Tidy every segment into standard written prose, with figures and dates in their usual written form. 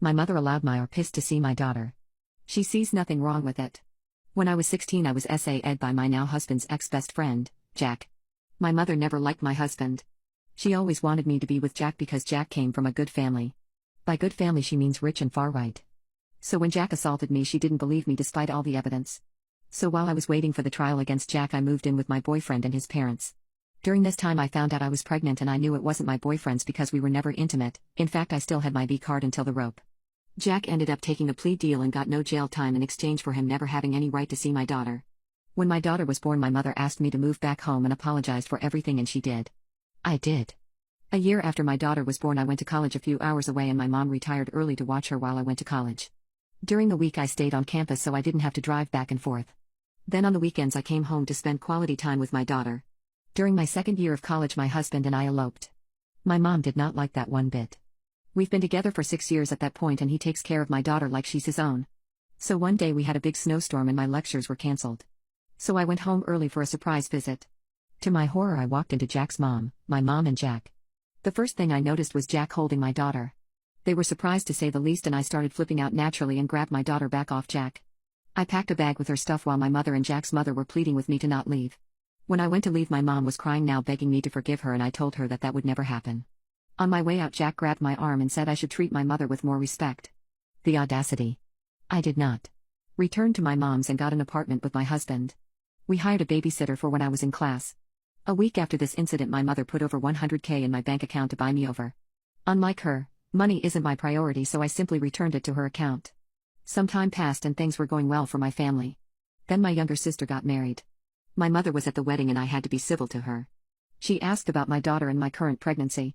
My mother allowed my pist to see my daughter. She sees nothing wrong with it. When I was 16, I was SA-ed by my now husband's ex-best friend, Jack. My mother never liked my husband. She always wanted me to be with Jack because Jack came from a good family. By good family she means rich and far right. So when Jack assaulted me, she didn't believe me despite all the evidence. So while I was waiting for the trial against Jack, I moved in with my boyfriend and his parents. During this time I found out I was pregnant, and I knew it wasn't my boyfriend's because we were never intimate. In fact, I still had my B card until the rope. Jack ended up taking a plea deal and got no jail time in exchange for him never having any right to see my daughter. When my daughter was born, my mother asked me to move back home and apologized for everything, and she did. I did. A year after my daughter was born, I went to college a few hours away, and my mom retired early to watch her while I went to college. During the week I stayed on campus so I didn't have to drive back and forth. Then on the weekends I came home to spend quality time with my daughter. During my second year of college, my husband and I eloped. My mom did not like that one bit. We've been together for 6 years at that point, and he takes care of my daughter like she's his own. So one day we had a big snowstorm and my lectures were cancelled. So I went home early for a surprise visit. To my horror, I walked into Jack's mom, my mom and Jack. The first thing I noticed was Jack holding my daughter. They were surprised to say the least, and I started flipping out naturally and grabbed my daughter back off Jack. I packed a bag with her stuff while my mother and Jack's mother were pleading with me to not leave. When I went to leave, my mom was crying now, begging me to forgive her, and I told her that that would never happen. On my way out, Jack grabbed my arm and said I should treat my mother with more respect. The audacity. I did not. Returned to my mom's and got an apartment with my husband. We hired a babysitter for when I was in class. A week after this incident, my mother put over $100K in my bank account to buy me over. Unlike her, money isn't my priority, so I simply returned it to her account. Some time passed and things were going well for my family. Then my younger sister got married. My mother was at the wedding and I had to be civil to her. She asked about my daughter and my current pregnancy.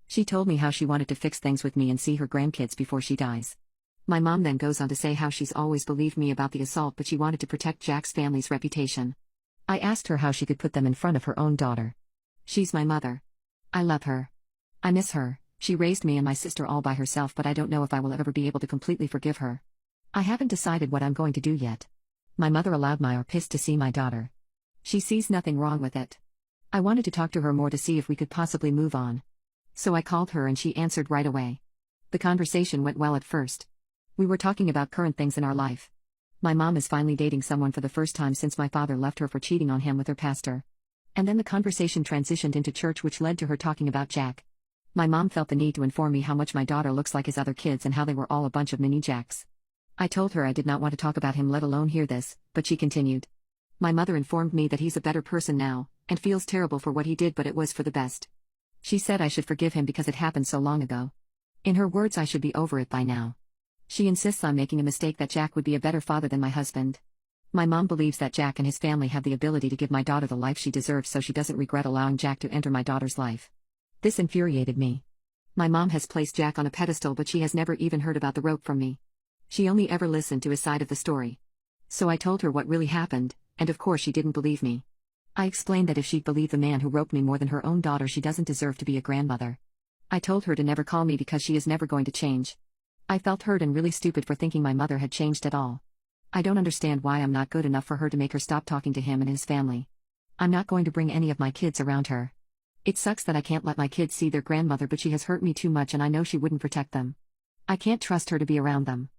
She told me how she wanted to fix things with me and see her grandkids before she dies. My mom then goes on to say how she's always believed me about the assault, but she wanted to protect Jack's family's reputation. I asked her how she could put them in front of her own daughter. She's my mother. I love her. I miss her. She raised me and my sister all by herself, but I don't know if I will ever be able to completely forgive her. I haven't decided what I'm going to do yet. My mother allowed my pist to see my daughter. She sees nothing wrong with it. I wanted to talk to her more to see if we could possibly move on. So I called her and she answered right away. The conversation went well at first. We were talking about current things in our life. My mom is finally dating someone for the first time since my father left her for cheating on him with her pastor. And then the conversation transitioned into church, which led to her talking about Jack. My mom felt the need to inform me how much my daughter looks like his other kids and how they were all a bunch of mini Jacks. I told her I did not want to talk about him, let alone hear this, but she continued. My mother informed me that he's a better person now, and feels terrible for what he did, but it was for the best. She said I should forgive him because it happened so long ago. In her words, I should be over it by now. She insists on making a mistake that Jack would be a better father than my husband. My mom believes that Jack and his family have the ability to give my daughter the life she deserves, so she doesn't regret allowing Jack to enter my daughter's life. This infuriated me. My mom has placed Jack on a pedestal, but she has never even heard about the rope from me. She only ever listened to his side of the story. So I told her what really happened, and of course she didn't believe me. I explained that if she'd believe the man who roped me more than her own daughter, she doesn't deserve to be a grandmother. I told her to never call me because she is never going to change. I felt hurt and really stupid for thinking my mother had changed at all. I don't understand why I'm not good enough for her to make her stop talking to him and his family. I'm not going to bring any of my kids around her. It sucks that I can't let my kids see their grandmother, but she has hurt me too much and I know she wouldn't protect them. I can't trust her to be around them.